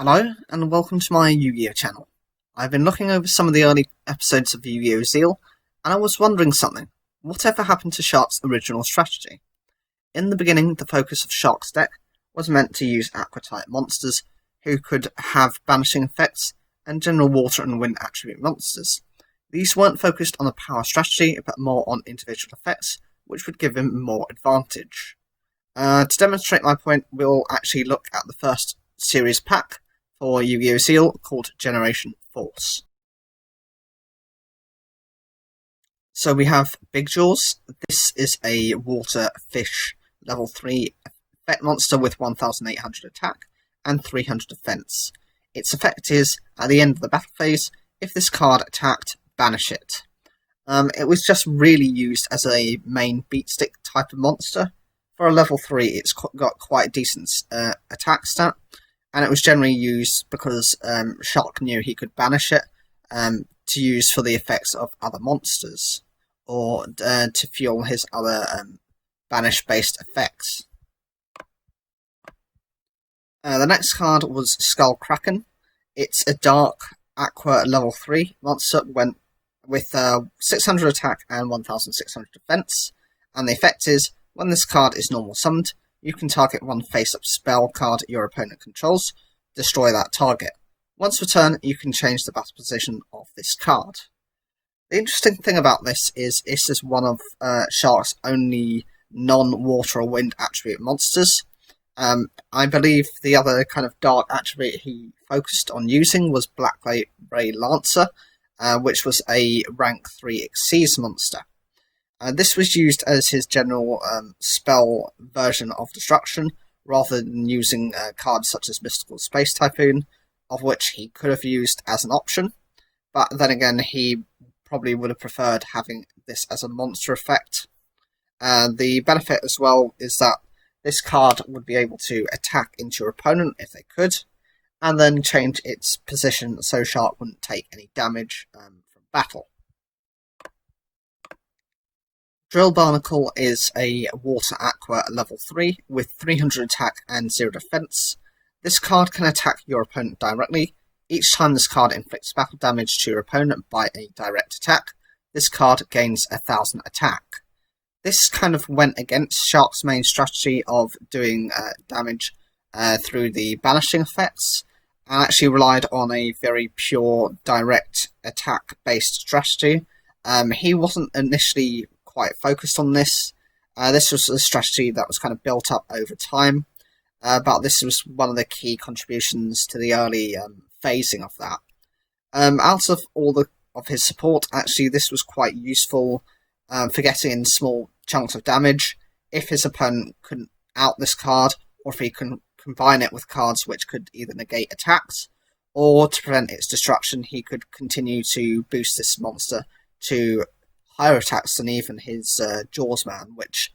Hello, and welcome to my Yu-Gi-Oh channel. I've been looking over some of the early episodes of Yugioh Zexal, and I was wondering something. Whatever happened to Shark's original strategy? In the beginning, the focus of Shark's deck was meant to use Aqua-type monsters, who could have banishing effects, and general water and wind attribute monsters. These weren't focused on a power strategy, but more on individual effects, which would give him more advantage. To demonstrate my point, we'll actually look at the first series pack for Yugioh Zexal called Generation Force. So we have Big Jaws. This is a water fish level 3 effect monster with 1800 attack and 300 defense. Its effect is, at the end of the battle phase, if this card attacked, banish it. It was just really used as a main beatstick type of monster. For a level 3, it's got quite a decent attack stat, and it was generally used because Shark knew he could banish it to use for the effects of other monsters, or to fuel his other banish-based effects. The next card was Skull Kraken. It's a dark Aqua level 3 monster with 600 attack and 1600 defense, and the effect is, when this card is normal summoned, you can target one face-up spell card your opponent controls, destroy that target. Once per turn, you can change the battle position of this card. The interesting thing about this is one of Shark's only non-water or wind attribute monsters. I believe the other kind of dark attribute he focused on using was Black Ray Lancer, which was a rank 3 Xyz monster. This was used as his general spell version of destruction, rather than using cards such as Mystical Space Typhoon, of which he could have used as an option, but then again he probably would have preferred having this as a monster effect. The benefit as well is that this card would be able to attack into your opponent if they could, and then change its position so Shark wouldn't take any damage from battle. Drill Barnacle is a Water Aqua level 3 with 300 attack and 0 defense. This card can attack your opponent directly. Each time this card inflicts battle damage to your opponent by a direct attack, this card gains 1000 attack. This kind of went against Shark's main strategy of doing damage through the banishing effects, and actually relied on a very pure direct attack based strategy. He wasn't initially quite focused on this. This was a strategy that was kind of built up over time, but this was one of the key contributions to the early phasing of that. Out of all of his support, actually this was quite useful for getting in small chunks of damage if his opponent couldn't out this card, or if he can combine it with cards which could either negate attacks, or to prevent its destruction he could continue to boost this monster to higher attacks than even his Jaws Man, which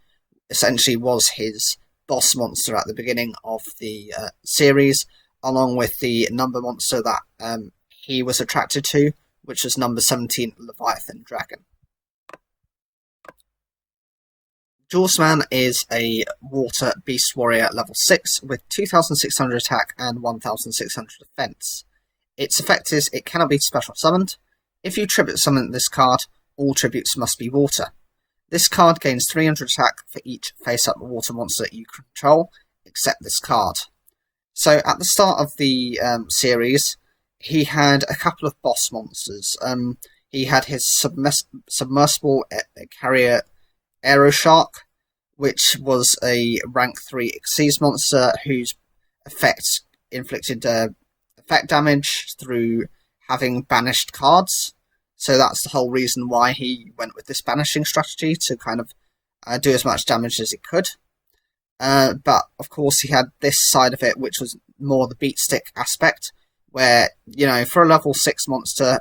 essentially was his boss monster at the beginning of the series, along with the number monster that he was attracted to, which was number 17, Leviathan Dragon. Jaws Man is a Water Beast Warrior level 6 with 2600 attack and 1600 defense. Its effect is, it cannot be special summoned. If you tribute summon this card, all tributes must be water. This card gains 300 attack for each face-up water monster you control, except this card. So at the start of the series, he had a couple of boss monsters. He had his submersible carrier Aeroshark, which was a rank 3 Xyz monster whose effect inflicted effect damage through having banished cards. So that's the whole reason why he went with this banishing strategy, to kind of do as much damage as he could. But of course he had this side of it, which was more the beatstick aspect, where, you know, for a level 6 monster,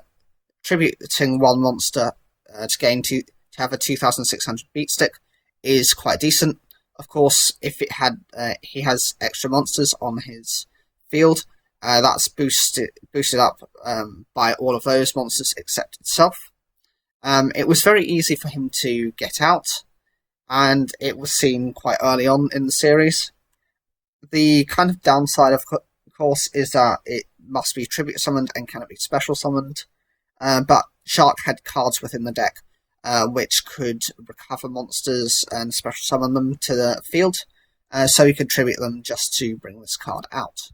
tributing one monster to have a 2600 beatstick is quite decent. Of course, if it had he has extra monsters on his field, that's boosted up by all of those monsters except itself. It was very easy for him to get out, and it was seen quite early on in the series. The kind of downside, of course, is that it must be tribute summoned and cannot be special summoned. But Shark had cards within the deck which could recover monsters and special summon them to the field, so you could tribute them just to bring this card out.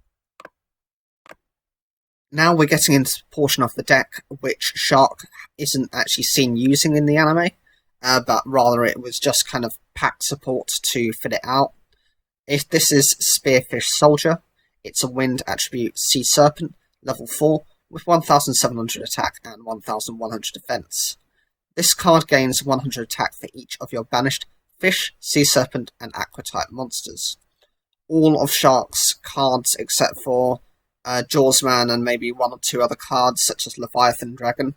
Now we're getting into the portion of the deck which Shark isn't actually seen using in the anime, but rather it was just kind of pack support to fit it out. If this is Spearfish Soldier, it's a wind attribute Sea Serpent, level 4, with 1700 attack and 1100 defense. This card gains 100 attack for each of your banished fish, sea serpent, and aqua type monsters. All of Shark's cards, except for Jawsman and maybe one or two other cards, such as Leviathan Dragon,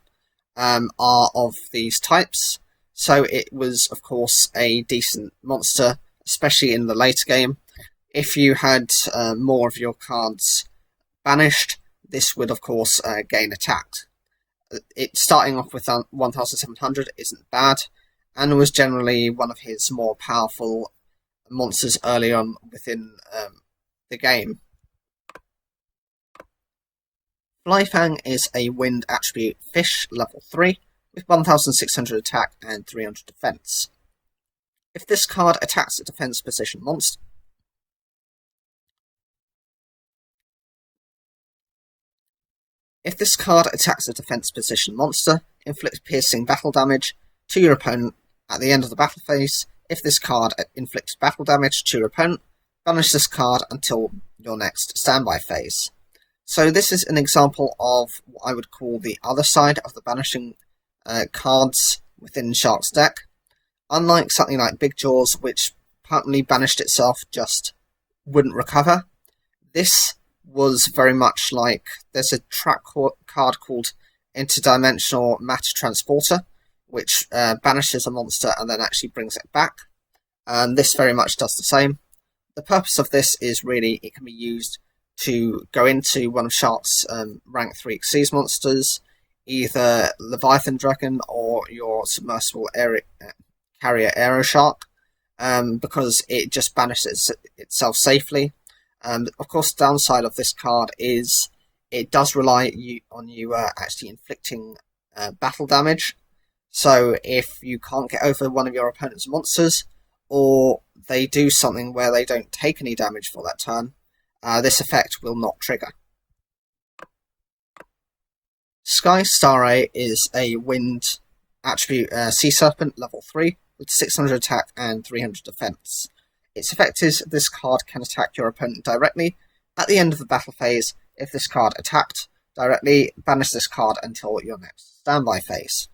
are of these types. So it was, of course, a decent monster, especially in the later game. If you had more of your cards banished, this would, of course, gain attack. It starting off with 1700 isn't bad, and was generally one of his more powerful monsters early on within the game. Flyfang is a wind attribute fish, level 3, with 1600 attack and 300 defense. If this card attacks a defense position monster, inflict piercing battle damage to your opponent at the end of the battle phase. If this card inflicts battle damage to your opponent, banish this card until your next standby phase. So this is an example of what I would call the other side of the banishing cards within Shark's deck. Unlike something like Big Jaws, which apparently banished itself just wouldn't recover, this was very much like, there's a track card called Interdimensional Matter Transporter, which banishes a monster and then actually brings it back. This very much does the same. The purpose of this is really it can be used to go into one of Shark's rank 3 Xyz monsters, either Leviathan Dragon or your Submersible Carrier Aero Shark, because it just banishes itself safely. Of course, the downside of this card is it does rely on you actually inflicting battle damage. So if you can't get over one of your opponent's monsters, or they do something where they don't take any damage for that turn, this effect will not trigger. Sky Starray is a wind attribute Sea Serpent, level 3, with 600 attack and 300 defense. Its effect is this card can attack your opponent directly at the end of the battle phase. If this card attacked directly, banish this card until your next standby phase.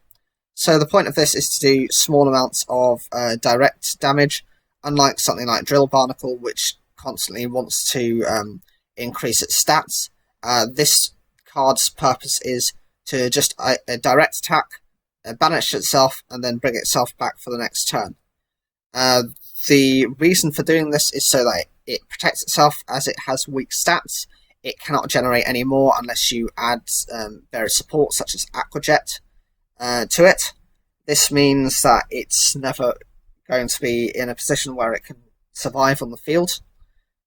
So the point of this is to do small amounts of direct damage, unlike something like Drill Barnacle, which constantly wants to increase its stats. This card's purpose is to just direct attack, banish itself, and then bring itself back for the next turn. The reason for doing this is so that it protects itself, as it has weak stats. It cannot generate any more unless you add various support, such as Aquajet, to it. This means that it's never going to be in a position where it can survive on the field.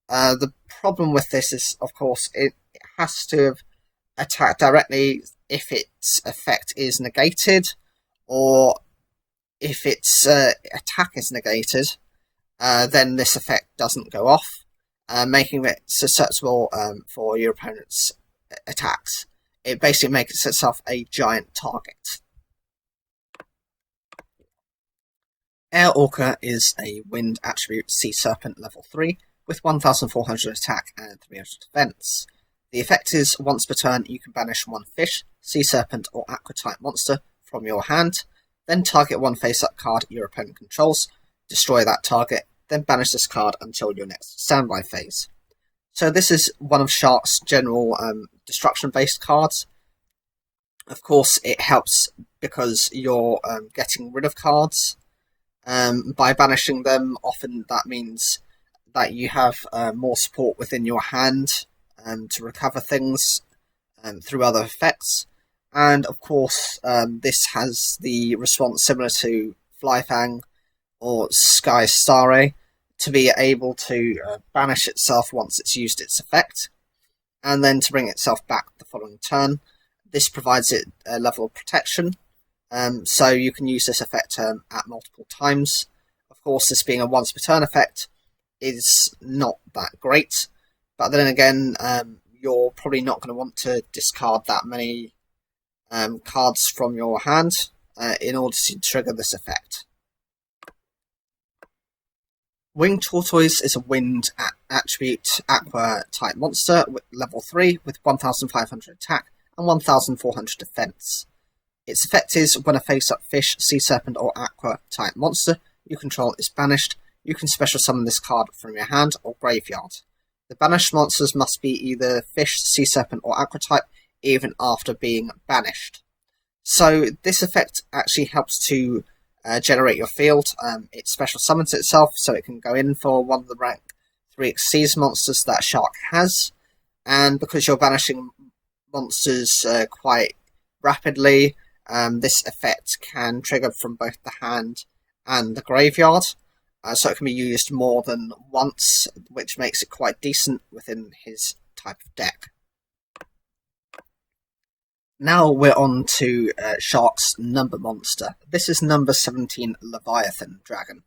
The problem with this is, of course, it has to have attacked directly if its effect is negated, or if its attack is negated, then this effect doesn't go off, making it susceptible for your opponent's attacks. It basically makes itself a giant target. Air Orca is a wind attribute Sea Serpent, level 3, with 1400 attack and 300 defense. The effect is, once per turn, you can banish one fish, sea serpent, or aqua type monster from your hand, then target one face-up card your opponent controls, destroy that target, then banish this card until your next standby phase. So this is one of Shark's general destruction-based cards. Of course, it helps because you're getting rid of cards. By banishing them, often that means that you have more support within your hand to recover things through other effects. And of course, this has the response similar to Flyfang or Sky Starray, to be able to banish itself once it's used its effect. and then to bring itself back the following turn. This provides it a level of protection, so you can use this effect at multiple times. Of course, this being a once per turn effect is not that great, but then again, you're probably not going to want to discard that many cards from your hand in order to trigger this effect. Winged Tortoise is a wind attribute aqua type monster with level 3 with 1500 attack and 1400 defense. Its effect is when a face-up fish, sea serpent or aqua type monster you control is banished, you can special summon this card from your hand or graveyard. The banished monsters must be either fish, sea serpent or aqua type even after being banished. So this effect actually helps to generate your field. It special summons itself, so it can go in for one of the rank 3 Xyz monsters that Shark has, and because you're banishing monsters quite rapidly, this effect can trigger from both the hand and the graveyard, so it can be used more than once, which makes it quite decent within his type of deck. Now we're on to Shark's number monster. This is number 17 Leviathan Dragon.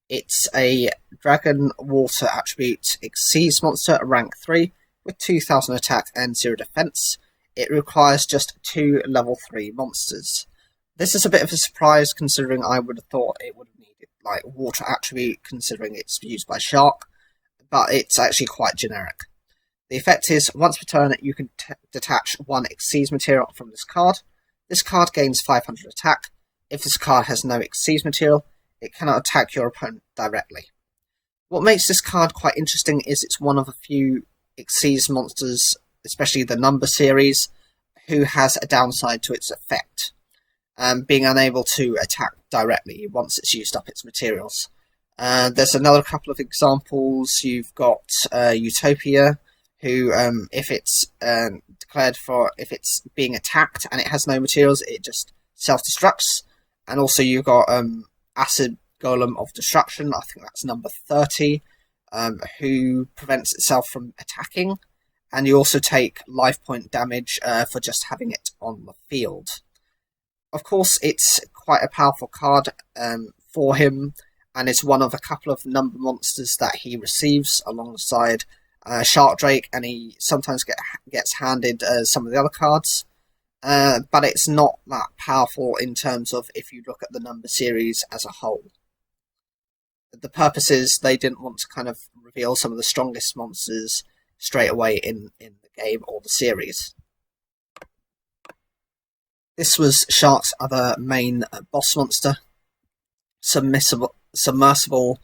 It's a dragon water attribute Xyz monster, rank 3, with 2000 attack and 0 defense. It requires just 2 level 3 monsters. This is a bit of a surprise considering I would have thought it would have needed like water attribute considering it's used by Shark, but it's actually quite generic. The effect is, once per turn, you can detach 1 Xyz material from this card. This card gains 500 attack. If this card has no Xyz material, it cannot attack your opponent directly. What makes this card quite interesting is it's one of a few Xyz monsters, especially the number series, who has a downside to its effect, being unable to attack directly once it's used up its materials. There's another couple of examples. You've got Utopia, who, if it's if it's being attacked and it has no materials, it just self-destructs. And also you've got Acid Golem of Destruction, I think that's number 30, who prevents itself from attacking. And you also take life point damage for just having it on the field. Of course, it's quite a powerful card for him, and it's one of a couple of number monsters that he receives alongside Shark Drake, and he sometimes gets handed some of the other cards, but it's not that powerful in terms of if you look at the number series as a whole. The purpose is they didn't want to kind of reveal some of the strongest monsters straight away in the game or the series. This was Shark's other main boss monster, Submersible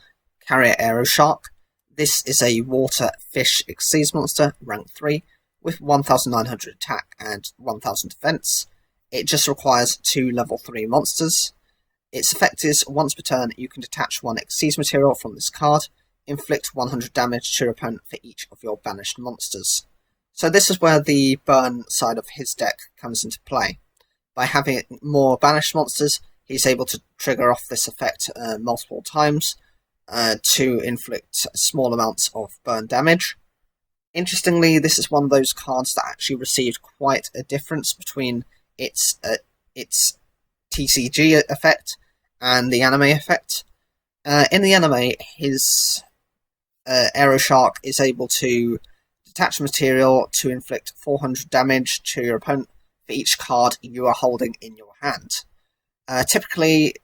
Carrier Aero Shark. This is a water fish Xyz monster, rank 3, with 1900 attack and 1000 defense. It just requires 2 level 3 monsters. Its effect is, once per turn, you can detach 1 Xyz material from this card, inflict 100 damage to your opponent for each of your banished monsters. So this is where the burn side of his deck comes into play. By having more banished monsters, he's able to trigger off this effect multiple times, to inflict small amounts of burn damage. Interestingly, this is one of those cards that actually received quite a difference between its TCG effect and the anime effect. In the anime, his Aero Shark is able to detach material to inflict 400 damage to your opponent for each card you are holding in your hand. Typically,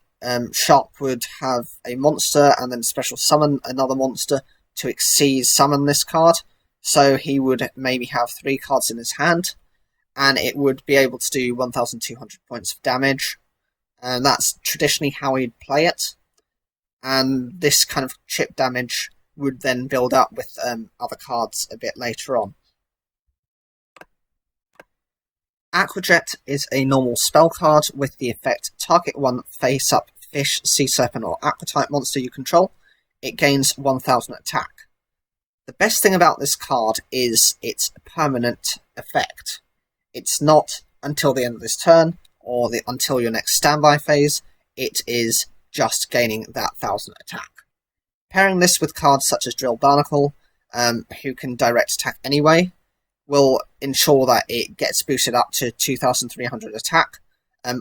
Shark would have a monster and then special summon another monster to Xyz summon this card. So he would maybe have 3 cards in his hand, and it would be able to do 1200 points of damage. And that's traditionally how he'd play it. And this kind of chip damage would then build up with other cards a bit later on. Aquajet is a normal spell card with the effect target 1 face-up fish, sea serpent or aqua type monster you control. It gains 1000 attack. The best thing about this card is its permanent effect. It's not until the end of this turn or until your next standby phase. It is just gaining that 1000 attack. Pairing this with cards such as Drill Barnacle, who can direct attack anyway, will ensure that it gets boosted up to 2300 attack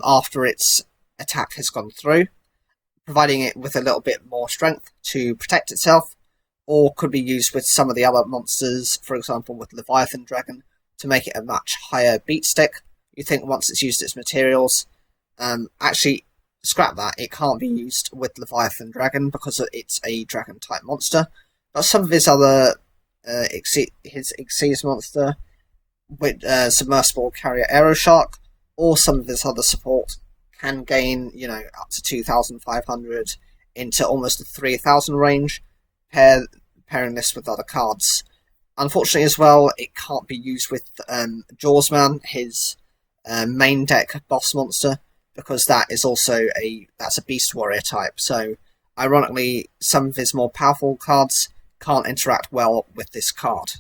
after its attack has gone through, providing it with a little bit more strength to protect itself, or could be used with some of the other monsters, for example with Leviathan Dragon, to make it a much higher beat stick. You think once it's used its materials, actually scrap that, it can't be used with Leviathan Dragon because it's a dragon type monster, but some of his other his Xyz monster with Submersible Carrier Aeroshark, or some of his other support can gain, up to 2,500 into almost a 3,000 range, pairing this with other cards. Unfortunately as well, it can't be used with Jawsman, his main deck boss monster, because that is also that's a Beast Warrior type, so ironically some of his more powerful cards can't interact well with this card.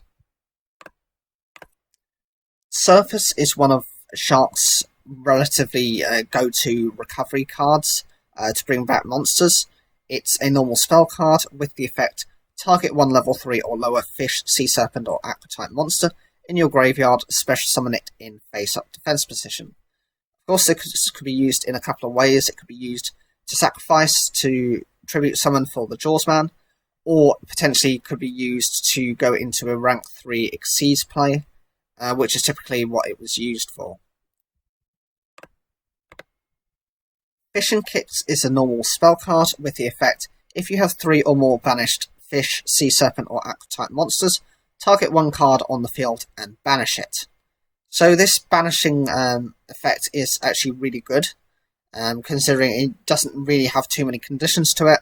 Surface is one of Shark's relatively go-to recovery cards to bring back monsters. It's a normal spell card with the effect target 1 level 3 or lower fish, sea serpent or aqua type monster in your graveyard, special summon it in face-up defense position. Of course, this could be used in a couple of ways. It could be used to sacrifice to tribute summon for the Jawsman, or potentially could be used to go into a rank 3 Xyz play, which is typically what it was used for. Fishing Kits is a normal spell card with the effect, if you have 3 or more banished fish, sea serpent or aqua type monsters, target 1 card on the field and banish it. So this banishing effect is actually really good, considering it doesn't really have too many conditions to it.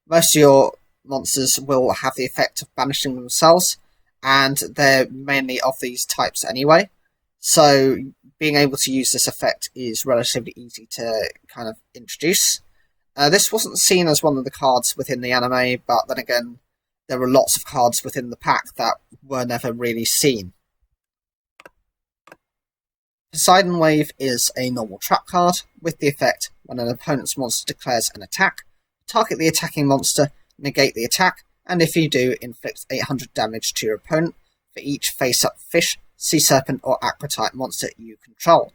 Most of your monsters will have the effect of banishing themselves, and they're mainly of these types anyway. So being able to use this effect is relatively easy to kind of introduce. This wasn't seen as one of the cards within the anime, but then again, there were lots of cards within the pack that were never really seen. Poseidon Wave is a normal trap card with the effect, when an opponent's monster declares an attack, target the attacking monster, negate the attack, and if you do, inflict 800 damage to your opponent for each face-up fish, sea serpent or aqua type monster you control.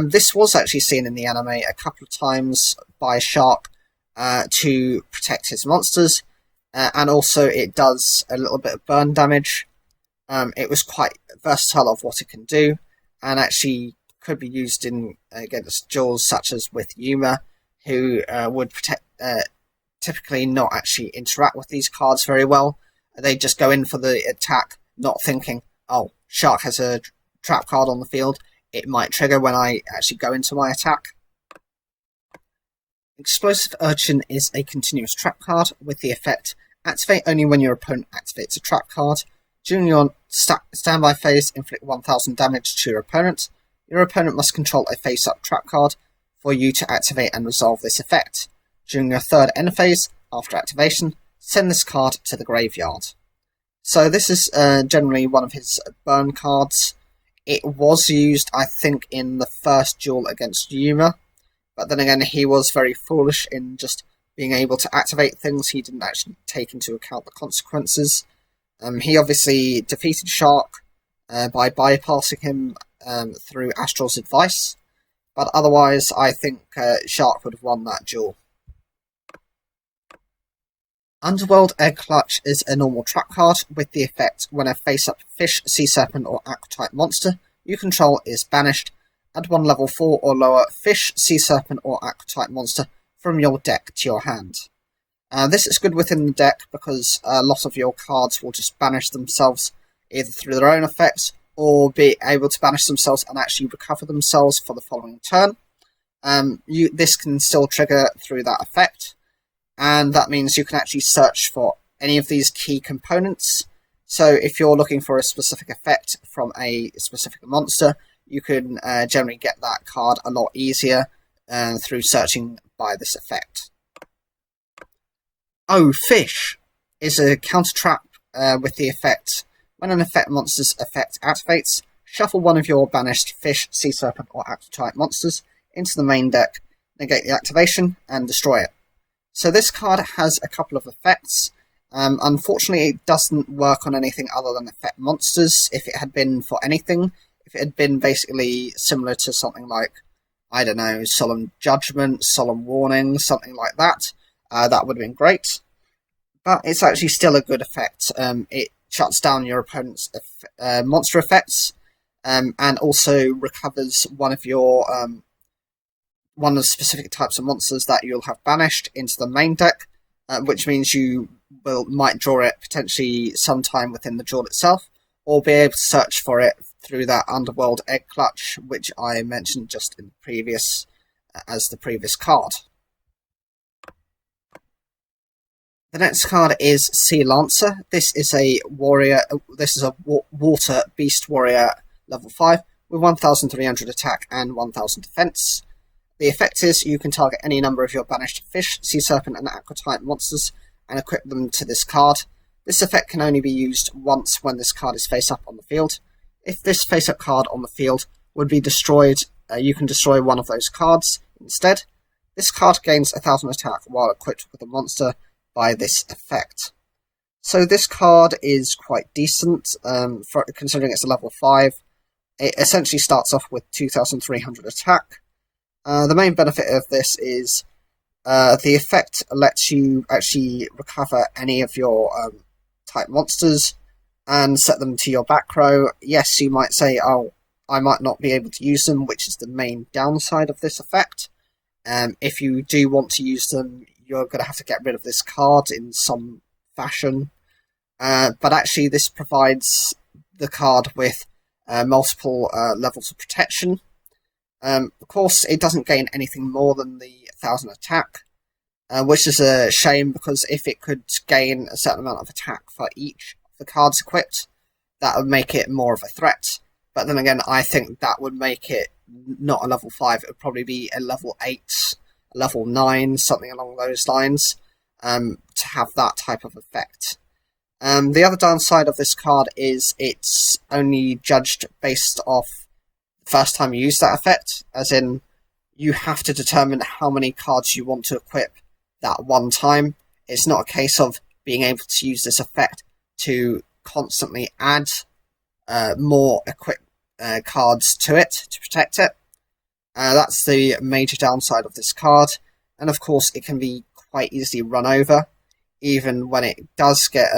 This was actually seen in the anime a couple of times by Shark to protect his monsters, and also it does a little bit of burn damage. It was quite versatile of what it can do, and actually could be used in against duels such as with Yuma, who would typically not actually interact with these cards very well. They just go in for the attack, not thinking, oh, Shark has a trap card on the field, it might trigger when I actually go into my attack. Explosive Urchin is a continuous trap card with the effect, activate only when your opponent activates a trap card. During your standby phase, inflict 1000 damage to your opponent. Your opponent must control a face-up trap card for you to activate and resolve this effect. During your third end phase, after activation, send this card to the graveyard. So this is generally one of his burn cards. It was used, I think, in the first duel against Yuma, but then again, he was very foolish in just being able to activate things. He didn't actually take into account the consequences. He obviously defeated Shark by bypassing him through Astral's advice, but otherwise I think Shark would have won that duel. Underworld Egg Clutch is a normal trap card with the effect, when a face-up fish, sea serpent or aqua type monster you control is banished, add 1 level 4 or lower fish, sea serpent or aqua type monster from your deck to your hand. This is good within the deck because a lot of your cards will just banish themselves either through their own effects or be able to banish themselves and actually recover themselves for the following turn. This can still trigger through that effect, and that means you can actually search for any of these key components. So if you're looking for a specific effect from a specific monster, you can generally get that card a lot easier through searching by this effect. Oh, Fish is a counter trap with the effect, when an effect monster's effect activates, shuffle one of your banished fish, sea serpent or aqua type monsters into the main deck, negate the activation and destroy it. So this card has a couple of effects. Unfortunately, it doesn't work on anything other than effect monsters. If it had been for anything, if it had been basically similar to something like, I don't know, Solemn Judgment, Solemn Warning, something like that, that would have been great. But it's actually still a good effect. It shuts down your opponent's monster effects, and also recovers one of the specific types of monsters that you'll have banished into the main deck, which means you might draw it potentially sometime within the duel itself, or be able to search for it through that Underworld Egg Clutch, which I mentioned just in the previous as the previous card. The next card is Sea Lancer. This is a warrior. This is a water beast warrior level 5 with 1,300 attack and 1,000 defense. The effect is you can target any number of your banished fish, sea serpent, and aqua type monsters and equip them to this card. This effect can only be used once when this card is face up on the field. If this face up card on the field would be destroyed, you can destroy one of those cards instead. This card gains 1,000 attack while equipped with a monster by this effect. So this card is quite decent, considering it's a level 5. It essentially starts off with 2,300 attack. The main benefit of this is the effect lets you actually recover any of your type monsters and set them to your back row. Yes, you might say, oh, I might not be able to use them, which is the main downside of this effect. If you do want to use them, you're going to have to get rid of this card in some fashion. But actually, this provides the card with multiple levels of protection. Of course, it doesn't gain anything more than the 1,000 attack, which is a shame, because if it could gain a certain amount of attack for each of the cards equipped, that would make it more of a threat. But then again, I think that would make it not a level 5, it would probably be a level 8, a level 9, something along those lines, to have that type of effect. The other downside of this card is it's only judged based off the first time you use that effect, as in you have to determine how many cards you want to equip that one time. It's not a case of being able to use this effect to constantly add more equip cards to it to protect it. That's the major downside of this card, and of course it can be quite easily run over, even when it does get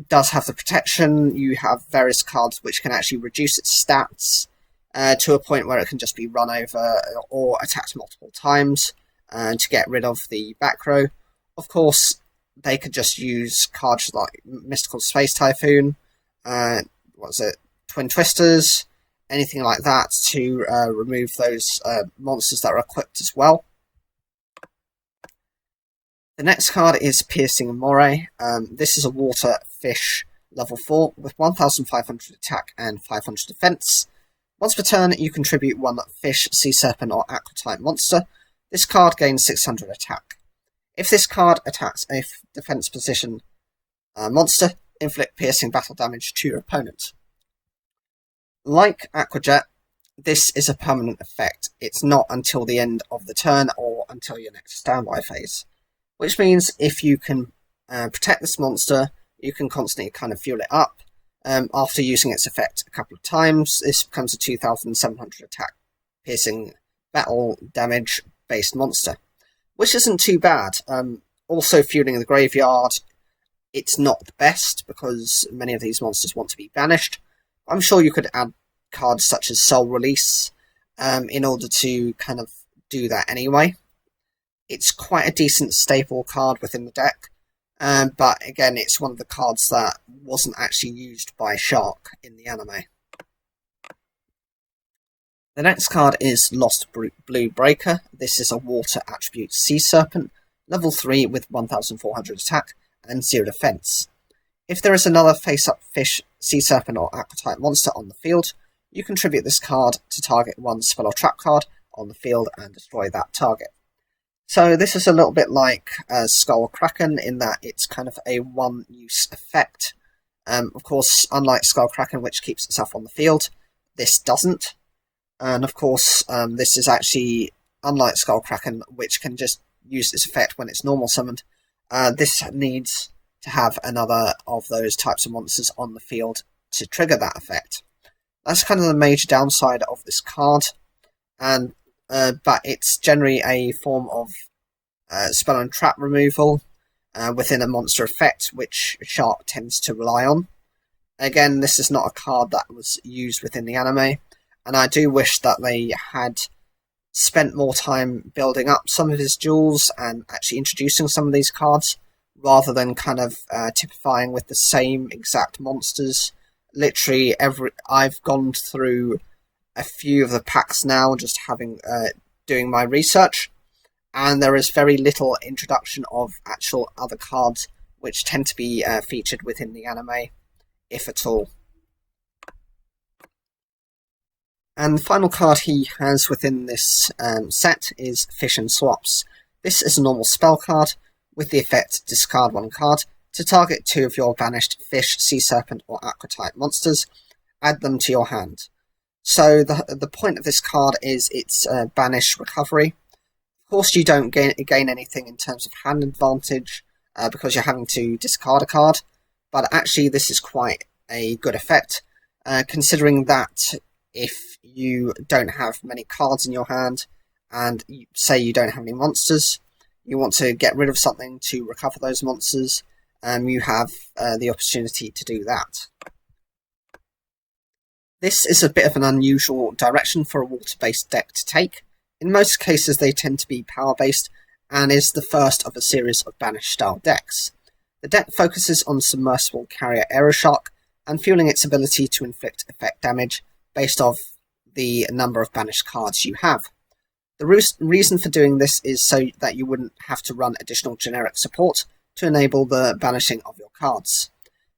does have the protection. You have various cards which can actually reduce its stats to a point where it can just be run over or attacked multiple times to get rid of the back row. Of course, they could just use cards like Mystical Space Typhoon, Twin Twisters, anything like that to remove those monsters that are equipped as well. The next card is Piercing Moray. This is a water fish level 4 with 1,500 attack and 500 defense. Once per turn, you contribute one fish, sea serpent, or aqua type monster. This card gains 600 attack. If this card attacks a defense position monster, inflict piercing battle damage to your opponent. Like Aquajet, this is a permanent effect. It's not until the end of the turn or until your next standby phase. Which means if you can protect this monster, you can constantly kind of fuel it up. After using its effect a couple of times, this becomes a 2,700 attack, piercing battle damage based monster, which isn't too bad. Also, fueling the graveyard, it's not the best because many of these monsters want to be banished. I'm sure you could add cards such as Soul Release in order to kind of do that anyway. It's quite a decent staple card within the deck, but again, it's one of the cards that wasn't actually used by Shark in the anime. The next card is Lost Blue Breaker. This is a water attribute sea serpent, level 3 with 1,400 attack and 0 defense. If there is another face-up fish, sea serpent, or aqua type monster on the field, you contribute this card to target one spell or trap card on the field and destroy that target. So this is a little bit like Skull Kraken in that it's kind of a one-use effect. Of course, unlike Skull Kraken, which keeps itself on the field, this doesn't. And of course, this is actually unlike Skull Kraken, which can just use its effect when it's normal summoned. This needs to have another of those types of monsters on the field to trigger that effect. That's kind of the major downside of this card, and but it's generally a form of spell and trap removal within a monster effect, which Shark tends to rely on. Again, this is not a card that was used within the anime, and I do wish that they had spent more time building up some of his duels and actually introducing some of these cards, rather than kind of typifying with the same exact monsters. Literally, I've gone through a few of the packs now, just having doing my research, and there is very little introduction of actual other cards which tend to be featured within the anime, if at all. And the final card he has within this set is Fish and Swaps. This is a normal spell card with the effect discard one card to target 2 of your banished fish, sea serpent or aqua type monsters. Add them to your hand. So the point of this card is its banish recovery. Of course, you don't gain anything in terms of hand advantage because you're having to discard a card, but actually this is quite a good effect, considering that if you don't have many cards in your hand and say you don't have any monsters, you want to get rid of something to recover those monsters, you have the opportunity to do that. This is a bit of an unusual direction for a water-based deck to take. In most cases they tend to be power-based, and is the first of a series of banish-style decks. The deck focuses on submersible carrier Aeroshark and fueling its ability to inflict effect damage based off the number of banished cards you have. The reason for doing this is so that you wouldn't have to run additional generic support to enable the banishing of your cards.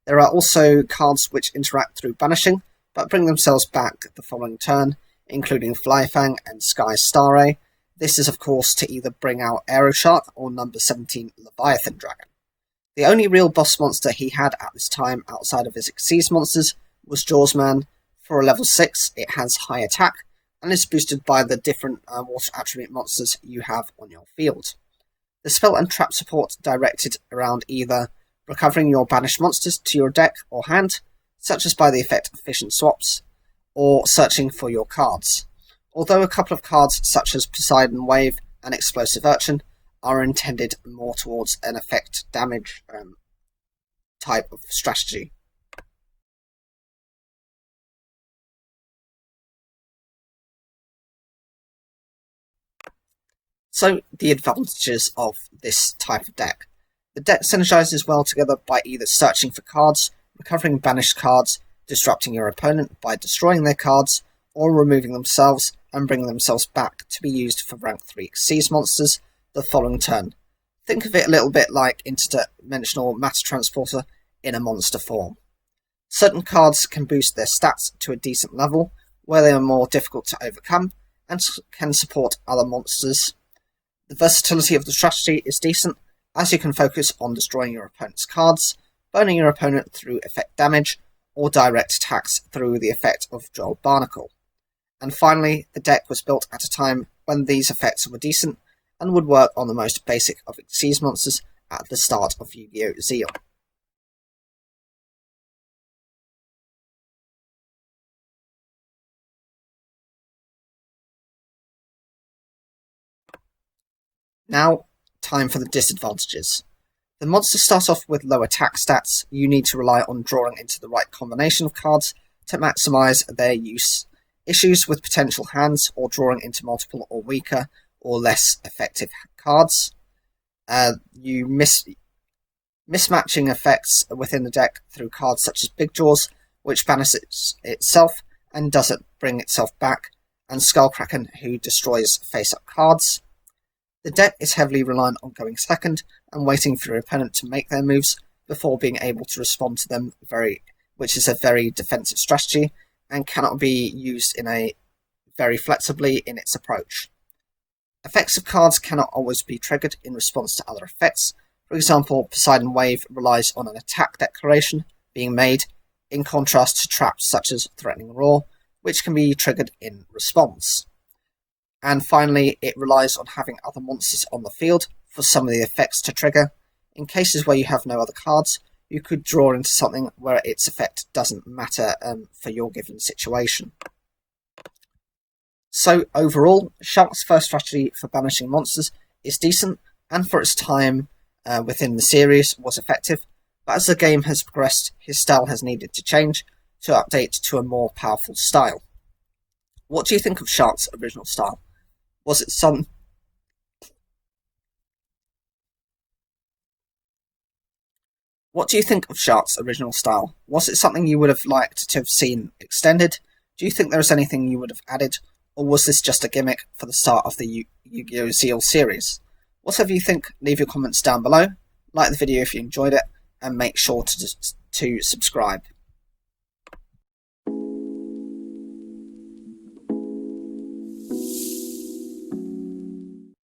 There are also cards which interact through banishing, but bring themselves back the following turn, including Flyfang and Sky Starray. This is of course to either bring out Aeroshark or number 17 Leviathan Dragon. The only real boss monster he had at this time outside of his Xyz monsters was Jawsman. For a level 6, it has high attack, and is boosted by the different water attribute monsters you have on your field. The spell and trap support directed around either recovering your banished monsters to your deck or hand, such as by the effect of Fish and Swaps, or searching for your cards, although a couple of cards such as Poseidon Wave and Explosive Urchin are intended more towards an effect damage type of strategy. So, the advantages of this type of deck. The deck synergizes well together by either searching for cards, recovering banished cards, disrupting your opponent by destroying their cards, or removing themselves and bringing themselves back to be used for rank 3 Xyz monsters the following turn. Think of it a little bit like interdimensional matter transporter in a monster form. Certain cards can boost their stats to a decent level, where they are more difficult to overcome, and can support other monsters. The versatility of the strategy is decent, as you can focus on destroying your opponent's cards, burning your opponent through effect damage, or direct attacks through the effect of Joel Barnacle. And finally, the deck was built at a time when these effects were decent, and would work on the most basic of Xyz monsters at the start of Yugioh Zexal. Now, time for the disadvantages. The monsters start off with low attack stats. You need to rely on drawing into the right combination of cards to maximise their use. Issues with potential hands, or drawing into multiple or weaker or less effective cards. Mismatching effects within the deck through cards such as Big Jaws, which banishes itself and doesn't bring itself back, and Skullkraken, who destroys face-up cards. The deck is heavily reliant on going second and waiting for your opponent to make their moves before being able to respond to them, which is a very defensive strategy and cannot be used very flexibly in its approach. Effects of cards cannot always be triggered in response to other effects. For example, Poseidon Wave relies on an attack declaration being made, in contrast to traps such as Threatening Roar, which can be triggered in response. And finally, it relies on having other monsters on the field for some of the effects to trigger. In cases where you have no other cards, you could draw into something where its effect doesn't matter for your given situation. So overall, Shark's first strategy for banishing monsters is decent, and for its time within the series was effective, but as the game has progressed, his style has needed to change to update to a more powerful style. What do you think of Shark's original style? Was it something What do you think of Shark's original style? Was it something you would have liked to have seen extended? Do you think there is anything you would have added? Or was this just a gimmick for the start of the Yugioh Zexal series? Whatever you think, leave your comments down below, like the video if you enjoyed it, and make sure to subscribe.